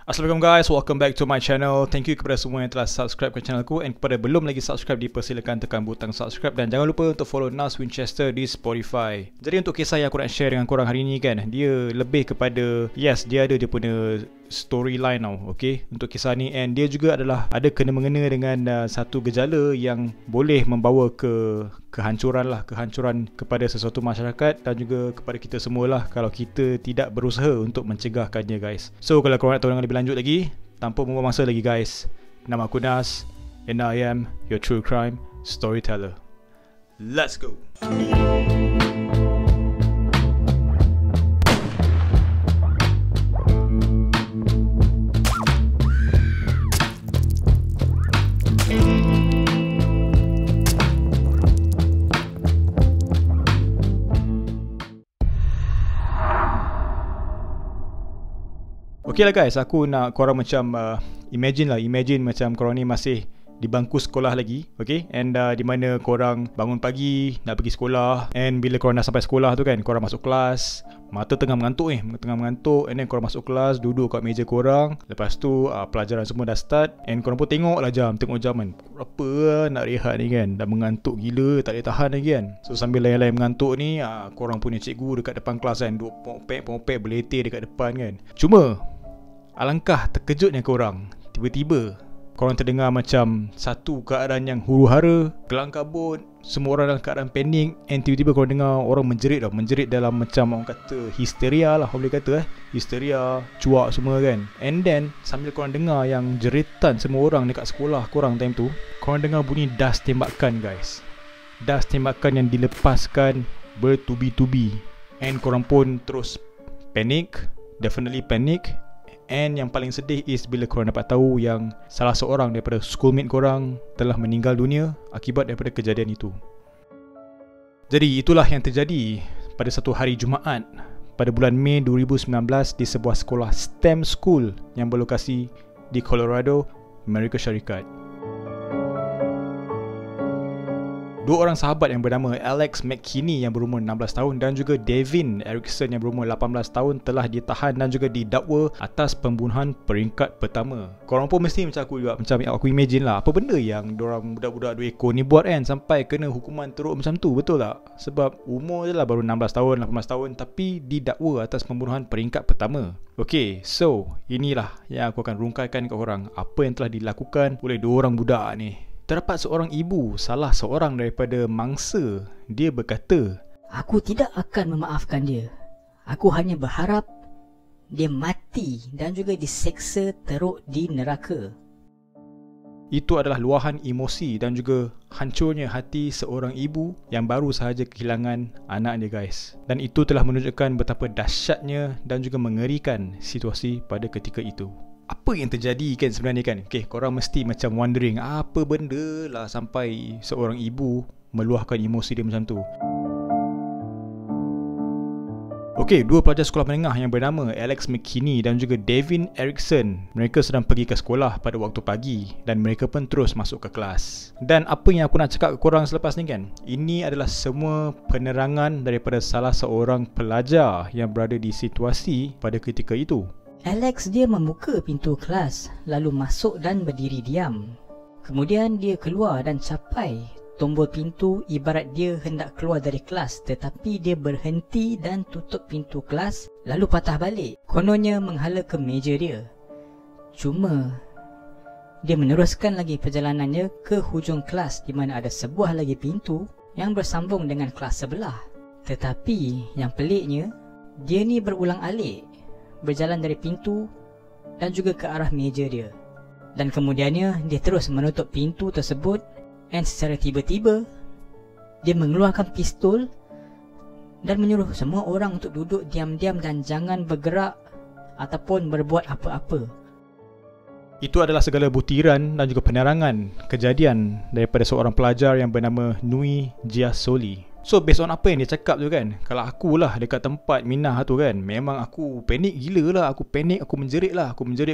Assalamualaikum guys, welcome back to my channel. Thank you kepada semua yang telah subscribe ke channel aku, and kepada belum lagi subscribe, dipersilakan tekan butang subscribe dan jangan lupa untuk follow Nas Winchester di Spotify. Jadi untuk kisah yang aku nak share dengan korang hari ni kan, dia lebih kepada, yes, dia ada dia punya storyline tau, okay, untuk kisah ni, and dia juga adalah ada kena-mengena dengan satu gejala yang boleh membawa ke kehancuran kepada sesuatu masyarakat dan juga kepada kita semualah kalau kita tidak berusaha untuk mencegahkannya guys. So kalau korang nak tahu dengan lebih lanjut lagi, tanpa membuang masa lagi guys, nama aku Nas and I am your true crime storyteller. Let's go. Okay lah guys, aku nak korang macam imagine macam korang ni masih di bangku sekolah lagi, okay, and di mana korang bangun pagi nak pergi sekolah, and bila korang dah sampai sekolah tu kan, korang masuk kelas, mata tengah mengantuk, and then korang masuk kelas, duduk kat meja korang, lepas tu pelajaran semua dah start, and korang pun tengok jam kan, berapa nak rehat ni kan, dah mengantuk gila, tak boleh tahan lagi kan. So sambil lain-lain mengantuk ni, korang punya cikgu dekat depan kelas kan, duduk pongpek berletih dekat depan kan. Cuma alangkah terkejutnya korang, tiba-tiba korang terdengar macam satu keadaan yang huru-hara, kelang kabut, semua orang dalam keadaan panik, and tiba-tiba korang dengar orang menjerit dalam macam orang kata histeria lah, orang boleh kata histeria, cuak semua kan. And then sambil korang dengar yang jeritan semua orang dekat sekolah korang time tu, korang dengar bunyi das tembakan guys. Das tembakan yang dilepaskan bertubi-tubi, and korang pun terus panik, definitely panik. And yang paling sedih is bila korang dapat tahu yang salah seorang daripada schoolmate korang telah meninggal dunia akibat daripada kejadian itu. Jadi itulah yang terjadi pada satu hari Jumaat pada bulan Mei 2019 di sebuah sekolah STEM school yang berlokasi di Colorado, Amerika Syarikat. Dua orang sahabat yang bernama Alex McKinney yang berumur 16 tahun dan juga Devin Erickson yang berumur 18 tahun telah ditahan dan juga didakwa atas pembunuhan peringkat pertama. Korang pun mesti macam aku juga, macam aku imagine lah, apa benda yang diorang budak-budak 2 ekor ni buat kan sampai kena hukuman teruk macam tu, betul tak? Sebab umur je lah baru 16 tahun, 18 tahun, tapi didakwa atas pembunuhan peringkat pertama. Okay, so inilah yang aku akan rungkaikan kepada korang apa yang telah dilakukan oleh dua orang budak ni. Terdapat seorang ibu, salah seorang daripada mangsa, dia berkata, "Aku tidak akan memaafkan dia. Aku hanya berharap dia mati dan juga diseksa teruk di neraka." Itu adalah luahan emosi dan juga hancurnya hati seorang ibu yang baru sahaja kehilangan anaknya guys. Dan itu telah menunjukkan betapa dahsyatnya dan juga mengerikan situasi pada ketika itu. Apa yang terjadi kan sebenarnya kan? Okay, korang mesti macam wondering, apa benda lah sampai seorang ibu meluahkan emosi dia macam tu. Okay, dua pelajar sekolah menengah yang bernama Alex McKinney dan juga Devin Erickson, mereka sedang pergi ke sekolah pada waktu pagi dan mereka pun terus masuk ke kelas. Dan apa yang aku nak cakap ke korang selepas ni kan, ini adalah semua penerangan daripada salah seorang pelajar yang berada di situasi pada ketika itu. Alex dia membuka pintu kelas, lalu masuk dan berdiri diam. Kemudian dia keluar dan capai tombol pintu ibarat dia hendak keluar dari kelas, tetapi dia berhenti dan tutup pintu kelas lalu patah balik, kononnya menghala ke meja dia. Cuma dia meneruskan lagi perjalanannya ke hujung kelas di mana ada sebuah lagi pintu yang bersambung dengan kelas sebelah. Tetapi yang peliknya, dia ni berulang-alik berjalan dari pintu dan juga ke arah meja dia. Dan kemudiannya dia terus menutup pintu tersebut, dan secara tiba-tiba dia mengeluarkan pistol dan menyuruh semua orang untuk duduk diam-diam dan jangan bergerak ataupun berbuat apa-apa. Itu adalah segala butiran dan juga penerangan kejadian daripada seorang pelajar yang bernama Nui Giasoli. So based on apa yang dia cakap tu kan, kalau akulah dekat tempat Minah tu kan, memang aku panik gila lah, aku panik, aku menjerit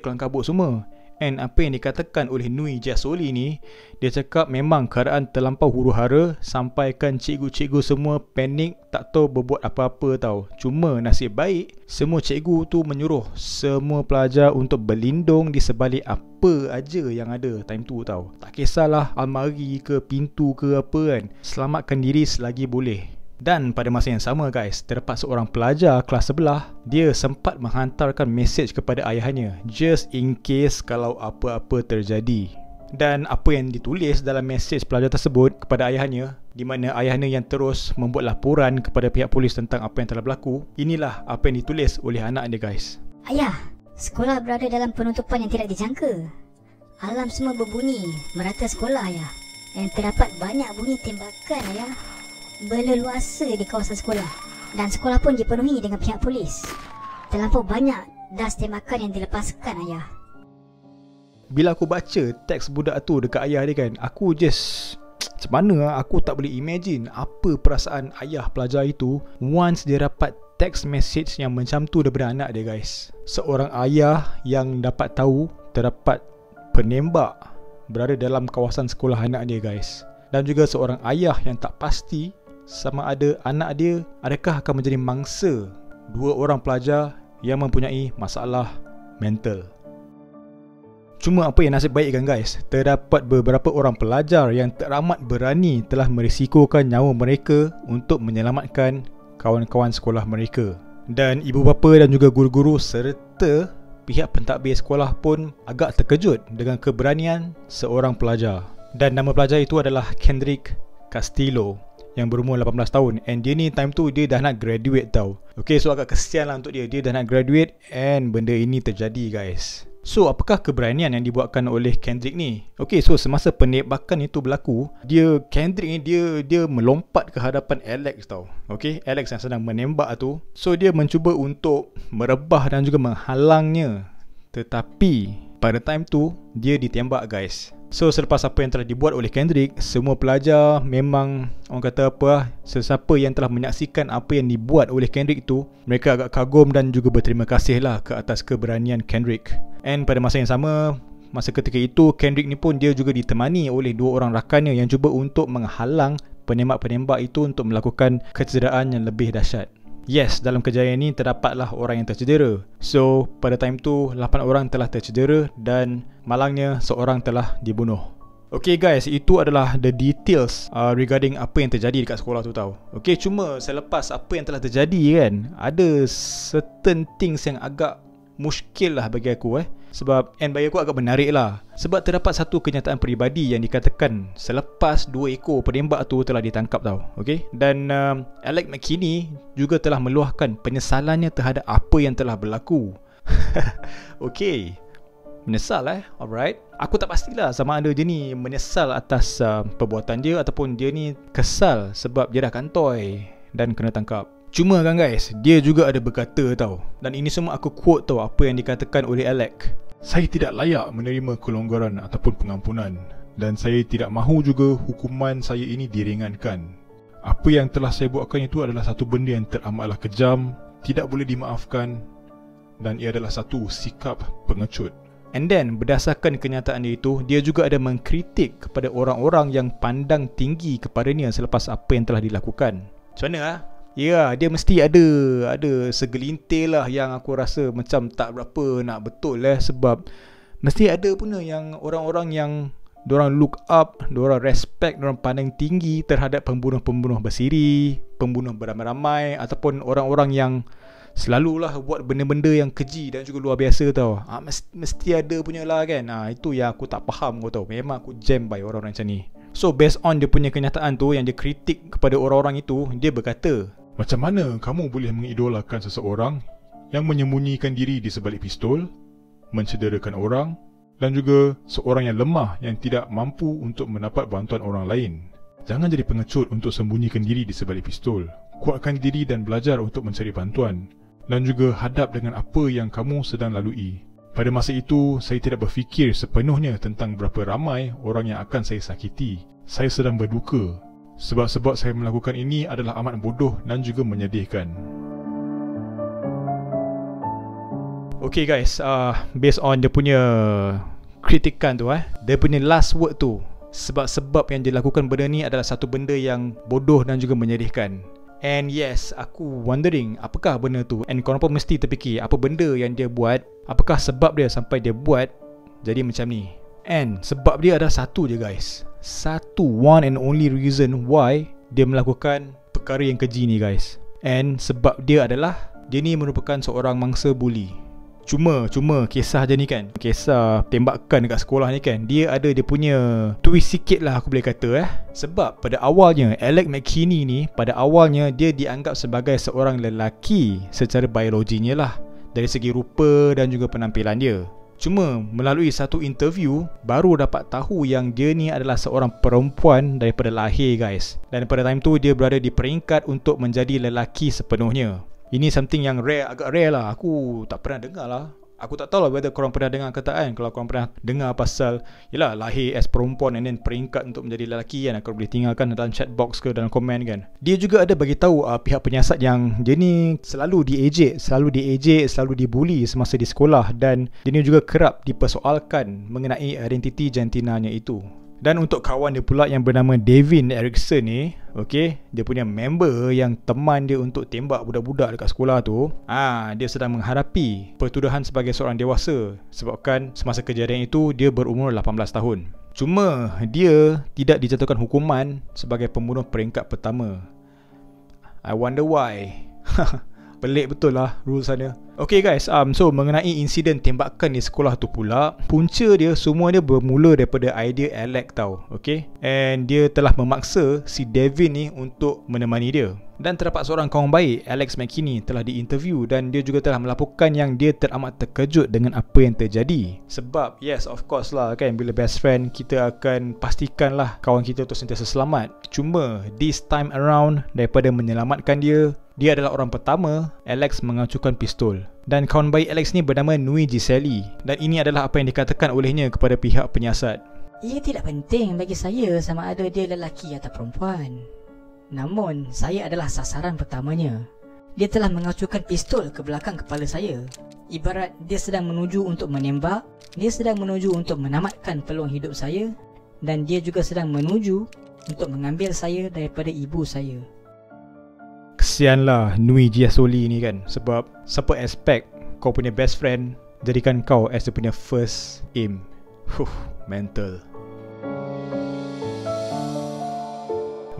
kelang kabut semua. And apa yang dikatakan oleh Nui Jasoli ni, dia cakap memang keadaan terlampau huru-hara sampaikan cikgu-cikgu semua panik, tak tahu berbuat apa-apa tau. Cuma nasib baik, semua cikgu tu menyuruh semua pelajar untuk berlindung di sebalik apa aja yang ada time tu tau. Tak kisahlah almari ke pintu ke apa kan, selamatkan diri selagi boleh. Dan pada masa yang sama guys, terdapat seorang pelajar kelas sebelah, dia sempat menghantarkan mesej kepada ayahnya just in case kalau apa-apa terjadi. Dan apa yang ditulis dalam mesej pelajar tersebut kepada ayahnya, di mana ayahnya yang terus membuat laporan kepada pihak polis tentang apa yang telah berlaku, inilah apa yang ditulis oleh anak dia guys. Ayah, sekolah berada dalam penutupan yang tidak dijangka. Alarm semua berbunyi merata sekolah ayah. Dan terdapat banyak bunyi tembakan ayah berleluasa di kawasan sekolah. Dan sekolah pun dipenuhi dengan pihak polis. Terlampau banyak das tembakan yang dilepaskan ayah. Bila aku baca teks budak tu dekat ayah dia kan, aku just macam mana aku tak boleh imagine apa perasaan ayah pelajar itu once dia dapat text message yang macam tu daripada anak dia guys. Seorang ayah yang dapat tahu terdapat penembak berada dalam kawasan sekolah anak dia guys. Dan juga seorang ayah yang tak pasti sama ada anak dia adakah akan menjadi mangsa dua orang pelajar yang mempunyai masalah mental. Cuma apa yang nasib baik kan guys, terdapat beberapa orang pelajar yang teramat berani telah merisikokan nyawa mereka untuk menyelamatkan kawan-kawan sekolah mereka. Dan ibu bapa dan juga guru-guru serta pihak pentadbir sekolah pun agak terkejut dengan keberanian seorang pelajar. Dan nama pelajar itu adalah Kendrick Castillo yang berumur 18 tahun. And dia ni time tu dia dah nak graduate tau. Okay, so agak kesian lah untuk dia. Dia dah nak graduate and benda ini terjadi guys. So apakah keberanian yang dibuatkan oleh Kendrick ni? Okay, so semasa penembakan itu berlaku, Kendrick ni dia melompat ke hadapan Alex tau. Okay, Alex yang sedang menembak tu. So dia mencuba untuk merebah dan juga menghalangnya. Tetapi pada time tu dia ditembak guys. So selepas apa yang telah dibuat oleh Kendrick, semua pelajar memang orang kata apa, sesiapa yang telah menyaksikan apa yang dibuat oleh Kendrick tu, mereka agak kagum dan juga berterima kasih lah ke atas keberanian Kendrick. And pada masa yang sama, masa ketika itu Kendrick ni pun dia juga ditemani oleh dua orang rakannya yang cuba untuk menghalang penembak-penembak itu untuk melakukan kecederaan yang lebih dahsyat. Yes, dalam kejadian ini terdapatlah orang yang tercedera. So, pada time tu 8 orang telah tercedera dan malangnya seorang telah dibunuh. Okay guys, itu adalah the details regarding apa yang terjadi dekat sekolah tu tau. Okay, cuma selepas apa yang telah terjadi kan, ada certain things yang agak muskil lah bagi aku Sebab, and bagi aku agak menarik lah. Sebab terdapat satu kenyataan peribadi yang dikatakan selepas 2 ekor penembak tu telah ditangkap tau. Okay? Dan Alec McKinney juga telah meluahkan penyesalannya terhadap apa yang telah berlaku. Okay, menyesal alright. Aku tak pastilah sama ada dia ni menyesal atas perbuatan dia ataupun dia ni kesal sebab dia dah kantoi dan kena tangkap. Cuma kan guys, dia juga ada berkata tau, dan ini semua aku quote tau apa yang dikatakan oleh Alec. Saya tidak layak menerima kelonggaran ataupun pengampunan, dan saya tidak mahu juga hukuman saya ini diringankan. Apa yang telah saya buatkan itu adalah satu benda yang teramatlah kejam, tidak boleh dimaafkan, dan ia adalah satu sikap pengecut. And then berdasarkan kenyataan dia itu, dia juga ada mengkritik kepada orang-orang yang pandang tinggi kepadanya selepas apa yang telah dilakukan. Macam mana ya, dia mesti ada segelintir lah yang aku rasa macam tak berapa nak betul sebab mesti ada pun yang orang-orang yang diorang look up, diorang respect, diorang pandang tinggi terhadap pembunuh-pembunuh bersiri, pembunuh beramai-ramai ataupun orang-orang yang selalulah buat benda-benda yang keji dan juga luar biasa tau. Mesti ada punya lah kan. Itu yang aku tak faham kau tahu. Memang aku jam by orang-orang macam ni. So based on dia punya kenyataan tu yang dia kritik kepada orang-orang itu, dia berkata, macam mana kamu boleh mengidolakan seseorang yang menyembunyikan diri di sebalik pistol, mencederakan orang, dan juga seorang yang lemah yang tidak mampu untuk mendapat bantuan orang lain? Jangan jadi pengecut untuk sembunyikan diri di sebalik pistol. Kuatkan diri dan belajar untuk mencari bantuan, dan juga hadap dengan apa yang kamu sedang lalui. Pada masa itu, saya tidak berfikir sepenuhnya tentang berapa ramai orang yang akan saya sakiti. Saya sedang berduka. Sebab-sebab saya melakukan ini adalah amat bodoh dan juga menyedihkan. Okay guys, based on dia punya kritikan tu dia punya last word tu, sebab-sebab yang dia lakukan benda ni adalah satu benda yang bodoh dan juga menyedihkan. And yes, aku wondering apakah benda tu. And korang pun mesti terfikir apa benda yang dia buat, apakah sebab dia sampai dia buat jadi macam ni. And sebab dia adalah satu je guys, satu one and only reason why dia melakukan perkara yang keji ni guys. And sebab dia adalah dia ni merupakan seorang mangsa buli. Cuma kisah je ni kan, kisah tembakan dekat sekolah ni kan, dia ada dia punya twist sikit lah aku boleh kata Sebab pada awalnya Alex McKinney ni, pada awalnya dia dianggap sebagai seorang lelaki secara biologinya lah, dari segi rupa dan juga penampilan dia. Cuma melalui satu interview baru dapat tahu yang dia ni adalah seorang perempuan daripada lahir guys. Dan pada time tu dia berada di peringkat untuk menjadi lelaki sepenuhnya. Ini something yang rare, agak rare lah. Aku tak pernah dengar lah. Aku tak tahu lah whether korang pernah dengar ke tak kan. Kalau korang pernah dengar pasal yelah lahir as perempuan and then peringkat untuk menjadi lelaki kan, korang boleh tinggalkan dalam chat box ke dalam komen kan. Dia juga ada bagi tahu pihak penyiasat yang dia ni selalu diejek, selalu dibuli semasa di sekolah. Dan dia ni juga kerap dipersoalkan mengenai identiti jantinanya itu. Dan untuk kawan dia pula yang bernama Devin Erickson ni, dia punya member yang teman dia untuk tembak budak-budak dekat sekolah tu, dia sedang menghadapi pertuduhan sebagai seorang dewasa sebabkan semasa kejadian itu dia berumur 18 tahun. Cuma dia tidak dijatuhkan hukuman sebagai pembunuh peringkat pertama. I wonder why. Pelik betul lah rule sana. Okay guys, so mengenai insiden tembakan di sekolah tu pula, punca dia semua dia bermula daripada idea Alex tau. And dia telah memaksa si Devin ni untuk menemani dia. Dan terdapat seorang kawan baik, Alex McKinney, telah diinterview dan dia juga telah melaporkan yang dia teramat terkejut dengan apa yang terjadi. Sebab yes, of course lah kan, bila best friend kita akan pastikan lah kawan kita tu sentiasa selamat. Cuma this time around, daripada menyelamatkan dia adalah orang pertama Alex mengacukan pistol. Dan kawan baik Alex ni bernama Nui Giseli. Dan ini adalah apa yang dikatakan olehnya kepada pihak penyiasat. Ia tidak penting bagi saya sama ada dia lelaki atau perempuan. Namun, saya adalah sasaran pertamanya. Dia telah mengacukan pistol ke belakang kepala saya. Ibarat dia sedang menuju untuk menembak, dia sedang menuju untuk menamatkan peluang hidup saya, dan dia juga sedang menuju untuk mengambil saya daripada ibu saya. Kesianlah Nui Giseli ni kan, sebab siapa expect kau punya best friend jadikan kau as dia punya first aim. Mental.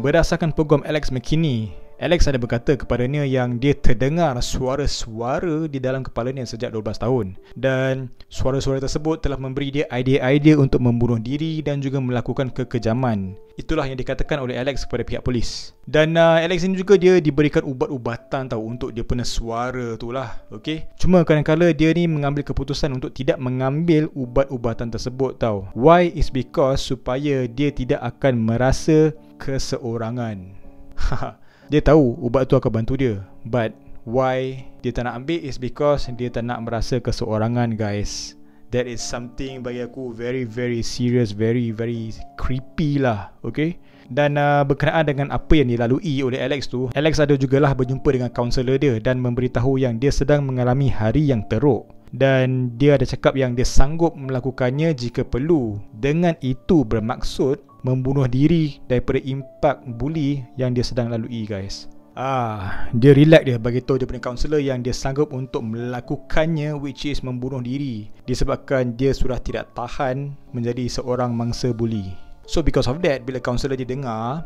Berdasarkan peguam Alex McKinney, Alex ada berkata kepadanya yang dia terdengar suara-suara di dalam kepalanya sejak 12 tahun. Dan suara-suara tersebut telah memberi dia idea-idea untuk membunuh diri dan juga melakukan kekejaman. Itulah yang dikatakan oleh Alex kepada pihak polis. Dan Alex ini juga dia diberikan ubat-ubatan tahu untuk dia punya suara tu lah. Cuma kadang-kadang dia ni mengambil keputusan untuk tidak mengambil ubat-ubatan tersebut tahu. Why is because supaya dia tidak akan merasa keseorangan. Dia tahu ubat tu akan bantu dia. But why dia tak nak ambil is because dia tak nak merasa keseorangan guys. That is something bagi aku very very serious, very very creepy lah. Dan berkenaan dengan apa yang dilalui oleh Alex tu, Alex ada jugalah berjumpa dengan kaunselor dia dan memberitahu yang dia sedang mengalami hari yang teruk. Dan dia ada cakap yang dia sanggup melakukannya jika perlu. Dengan itu bermaksud membunuh diri daripada impak buli yang dia sedang lalui guys. Dia relax dia bagi tahu dia punya kaunselor yang dia sanggup untuk melakukannya, which is membunuh diri, disebabkan dia sudah tidak tahan menjadi seorang mangsa buli. So because of that, bila kaunselor dia dengar,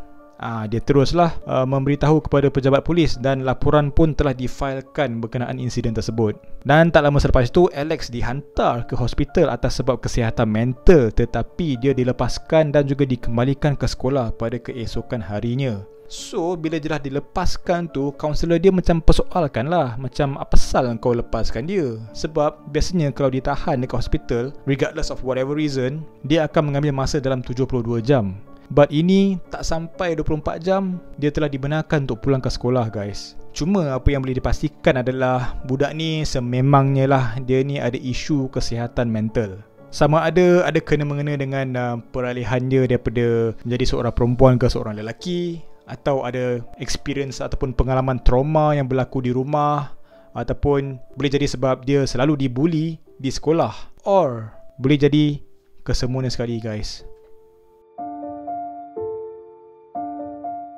dia teruslah memberitahu kepada pejabat polis dan laporan pun telah difailkan berkenaan insiden tersebut. Dan tak lama selepas itu, Alex dihantar ke hospital atas sebab kesihatan mental, tetapi dia dilepaskan dan juga dikembalikan ke sekolah pada keesokan harinya. So bila dia dah dilepaskan tu, kaunselor dia macam persoalkan lah, macam apa pasal kau lepaskan dia? Sebab biasanya kalau ditahan dekat hospital, regardless of whatever reason, dia akan mengambil masa dalam 72 jam. But ini tak sampai 24 jam, dia telah dibenarkan untuk pulang ke sekolah guys. Cuma apa yang boleh dipastikan adalah budak ni sememangnya lah dia ni ada isu kesihatan mental. Sama ada kena-mengena dengan peralihan dia daripada menjadi seorang perempuan ke seorang lelaki, atau ada experience ataupun pengalaman trauma yang berlaku di rumah, ataupun boleh jadi sebab dia selalu dibuli di sekolah, or boleh jadi kesemuanya sekali guys.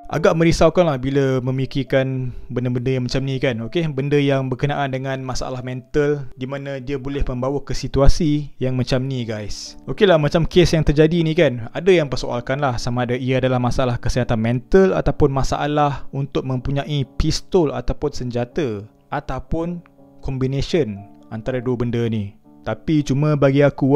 Agak merisaukan lah bila memikirkan benda-benda yang macam ni kan. Okay, benda yang berkenaan dengan masalah mental, di mana dia boleh membawa ke situasi yang macam ni guys. Okay lah, macam kes yang terjadi ni kan, ada yang persoalkan lah sama ada ia adalah masalah kesihatan mental ataupun masalah untuk mempunyai pistol ataupun senjata, ataupun combination antara dua benda ni. Tapi cuma bagi aku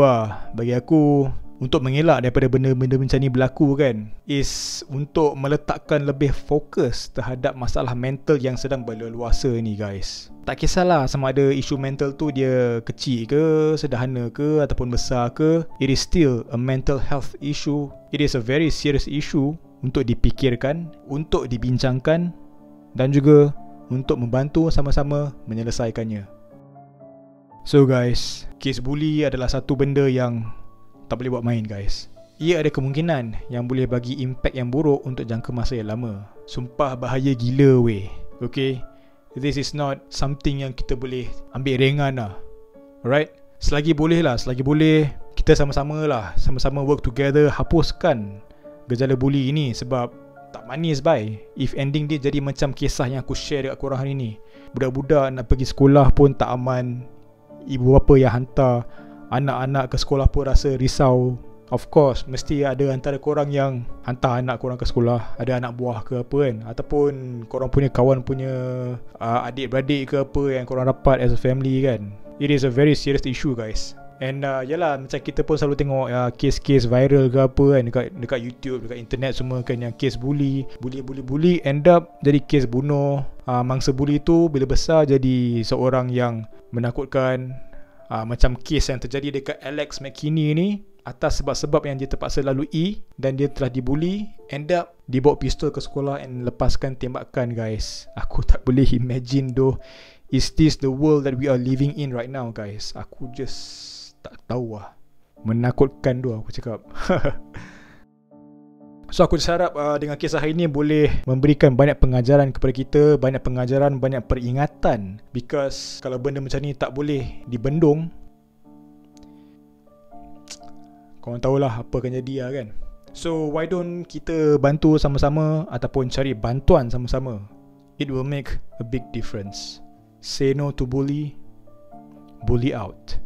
untuk mengelak daripada benda-benda macam ni berlaku kan, is untuk meletakkan lebih fokus terhadap masalah mental yang sedang berleluasa ni guys. Tak kisahlah sama ada isu mental tu dia kecil ke, sederhana ke, ataupun besar ke, it is still a mental health issue. It is a very serious issue untuk dipikirkan, untuk dibincangkan, dan juga untuk membantu sama-sama menyelesaikannya. So guys, kes bully adalah satu benda yang tak boleh buat main guys. Ia ada kemungkinan yang boleh bagi impak yang buruk untuk jangka masa yang lama. Sumpah bahaya gila weh. Okay, this is not something yang kita boleh ambil ringan lah. Alright, selagi boleh kita sama-sama work together, hapuskan gejala bully ini. Sebab tak manis bye if ending dia jadi macam kisah yang aku share dekat korang hari ni. Budak-budak nak pergi sekolah pun tak aman, ibu bapa yang hantar anak-anak ke sekolah pun rasa risau. Of course, mesti ada antara korang yang hantar anak korang ke sekolah, ada anak buah ke apa kan, ataupun korang punya kawan punya adik-beradik ke apa yang korang dapat as a family kan. It is a very serious issue guys. And yalah, macam kita pun selalu tengok kes-kes viral ke apa kan dekat YouTube, dekat internet semua kan, yang kes bully end up jadi kes bunuh. Mangsa bully tu bila besar jadi seorang yang menakutkan. Macam kes yang terjadi dekat Alex McKinney ni, atas sebab-sebab yang dia terpaksa lalui dan dia telah dibuli, end up dibawa pistol ke sekolah and lepaskan tembakan guys. Aku tak boleh imagine doh. Is this the world that we are living in right now guys? Aku just tak tahu lah. Menakutkan doh aku cakap. So aku harap dengan kisah hari ni boleh memberikan banyak pengajaran kepada kita, banyak pengajaran, banyak peringatan. Because kalau benda macam ni tak boleh dibendung, korang tahulah apa akan jadi lah kan. So why don't kita bantu sama-sama ataupun cari bantuan sama-sama. It will make a big difference. Say no to bully, bully out.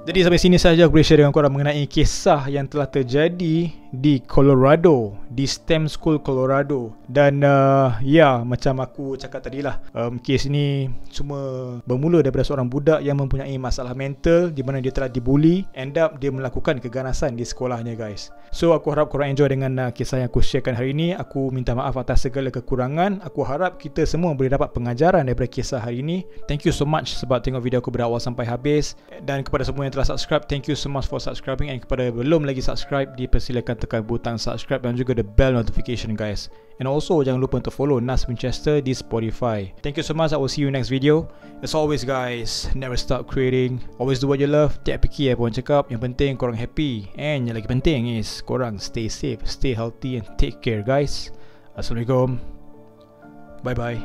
Jadi sampai sini sahaja aku boleh share dengan korang mengenai kisah yang telah terjadi di Colorado, di STEM School Colorado. Dan ya, macam aku cakap tadi lah, kes ni cuma bermula daripada seorang budak yang mempunyai masalah mental, di mana dia telah dibuli, end up dia melakukan keganasan di sekolahnya guys. So aku harap korang enjoy dengan kisah yang aku sharekan hari ni. Aku minta maaf atas segala kekurangan. Aku harap kita semua boleh dapat pengajaran daripada kisah hari ni. Thank you so much sebab tengok video aku berawal sampai habis. Dan kepada semua yang telah subscribe, thank you so much for subscribing. And kepada yang belum lagi subscribe, dipersilakan tekan butang subscribe dan juga the bell notification guys. And also jangan lupa untuk follow Nas Winchester di Spotify. Thank you so much. I will see you next video. As always guys, never stop creating. Always do what you love. Tak fikir apa orang cakap. Yang penting korang happy. And yang lagi penting is korang stay safe, stay healthy and take care guys. Assalamualaikum. Bye bye.